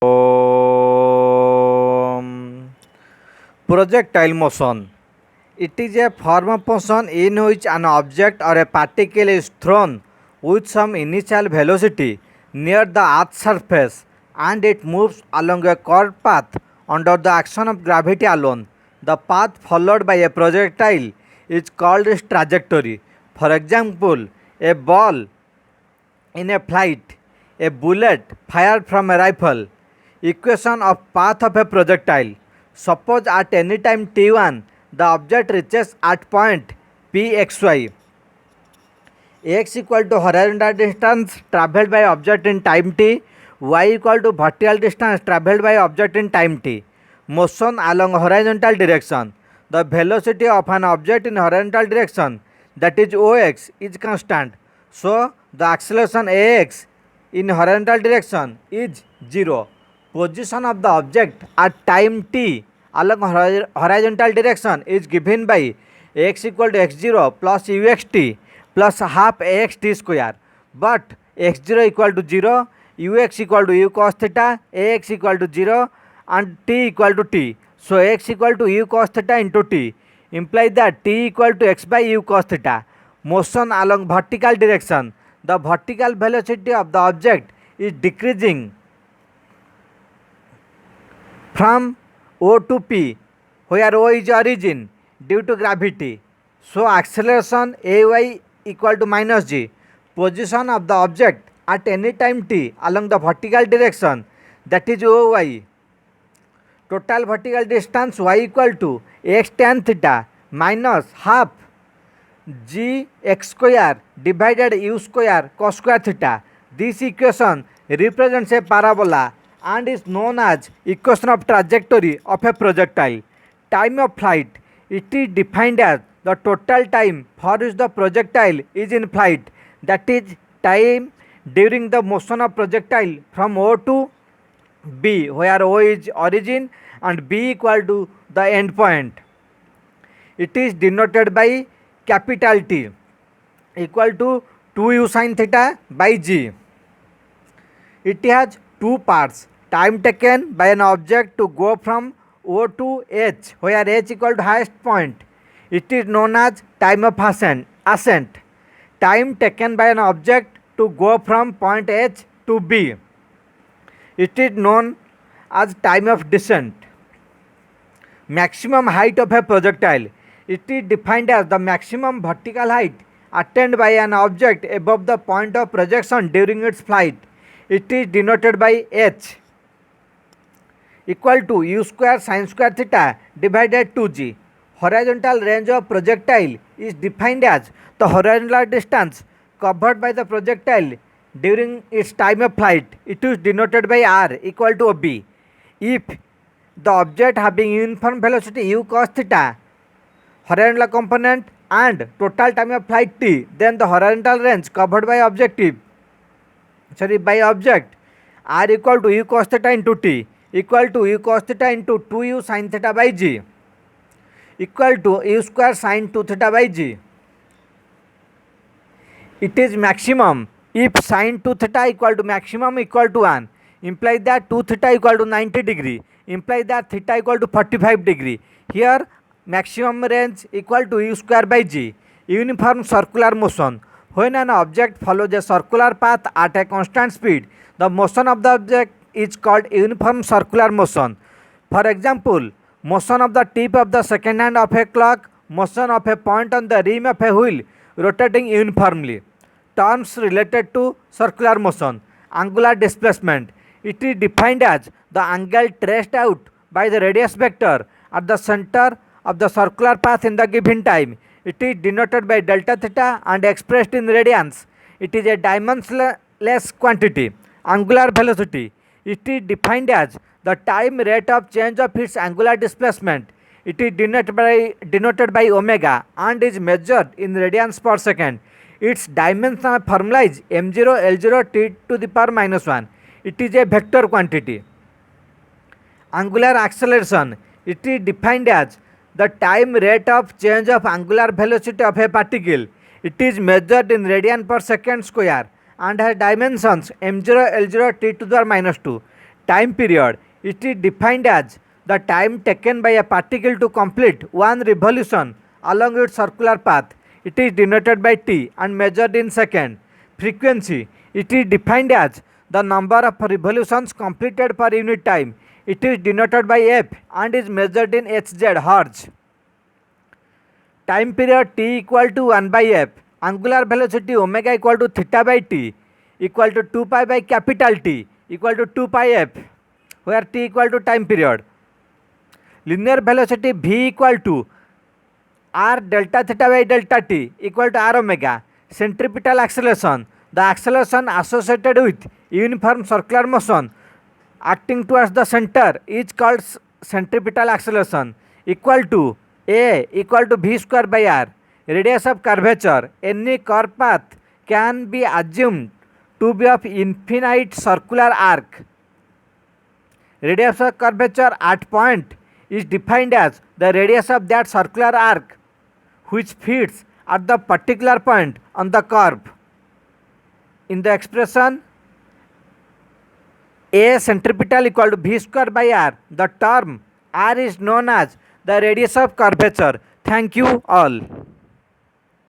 Om. Projectile motion. It is a form of motion in which an object or a particle is thrown with some initial velocity near the earth's surface and it moves along a curved path under the action of gravity alone. The path followed by a projectile is called its trajectory. For example, a ball in a flight, a bullet fired from a rifle. Equation of path of a projectile. Suppose at any time t1 the object reaches at point pxy. X equal to horizontal distance travelled by object in time t, y equal to vertical distance travelled by object in time t. Motion along horizontal direction. The velocity of an object in horizontal direction, that is Ox, is constant. So the acceleration Ax in horizontal direction is 0. Position of the object at time t along horizontal direction is given by x equal to x0 plus uxt plus half axt square. But x0 equal to 0, ux equal to u cos theta, ax equal to 0 and t equal to t. So x equal to u cos theta into t implies that t equal to x by u cos theta. Motion along vertical direction. The vertical velocity of the object is decreasing from O to P, where O is origin due to gravity. So acceleration Ay equal to minus g. Position of the object at any time t along the vertical direction, that is Oy. Total vertical distance y equal to x tan theta minus half g x square divided u square cos square theta. This equation represents a parabola and is known as equation of trajectory of a projectile. Time of flight. It is defined as the total time for which the projectile is in flight, that is time during the motion of projectile from O to B, where O is origin and B equal to the end point. It is denoted by capital T equal to 2u sin theta by g. It has two parts. Time taken by an object to go from O to H, where H equal to highest point. It is known as time of ascent. Time taken by an object to go from point H to B. It is known as time of descent. Maximum height of a projectile. It is defined as the maximum vertical height attained by an object above the point of projection during its flight. It is denoted by h equal to u square sin square theta divided 2g. Horizontal range of projectile is defined as the horizontal distance covered by the projectile during its time of flight. It is denoted by r equal to b. If the object having uniform velocity u cos theta, horizontal component and total time of flight t, then the horizontal range covered by object r equal to u cos theta into t equal to u cos theta into 2u sin theta by g equal to u square sin 2 theta by g. It is maximum if sin 2 theta equal to maximum equal to 1, implies that 2 theta equal to 90 degree, implies that theta equal to 45 degree. Here maximum range equal to u square by g. Uniform circular motion. When an object follows a circular path at a constant speed, the motion of the object is called uniform circular motion. For example, motion of the tip of the second hand of a clock, motion of a point on the rim of a wheel rotating uniformly. Terms related to circular motion. Angular displacement. It is defined as the angle traced out by the radius vector at the center of the circular path in the given time. It is denoted by delta theta and expressed in radians. It is a dimensionless quantity. Angular velocity. It is defined as the time rate of change of its angular displacement. It is denoted by omega and is measured in radians per second. Its dimensional formula is m0 l0 t to the power minus 1. It is a vector quantity. Angular acceleration. It is defined as the time rate of change of angular velocity of a particle. It is measured in radian per second square and has dimensions m0 l0 t to the power minus 2. Time period, it is defined as the time taken by a particle to complete one revolution along its circular path. It is denoted by t and measured in second. Frequency, it is defined as the number of revolutions completed per unit time. It is denoted by f and is measured in hz, hertz. Time period t equal to 1 by f. Angular velocity omega equal to theta by t equal to 2 pi by capital T equal to 2 pi f, where t equal to time period. Linear velocity v equal to r delta theta by delta t equal to r omega. Centripetal acceleration, the acceleration associated with uniform circular motion acting towards the center is called centripetal acceleration, equal to a equal to v square by r. Radius of curvature, any curve path can be assumed to be of infinite circular arc. Radius of curvature at point is defined as the radius of that circular arc which fits at the particular point on the curve. In the expression a centripetal equal to v square by r, the term r is known as the radius of curvature. Thank you all.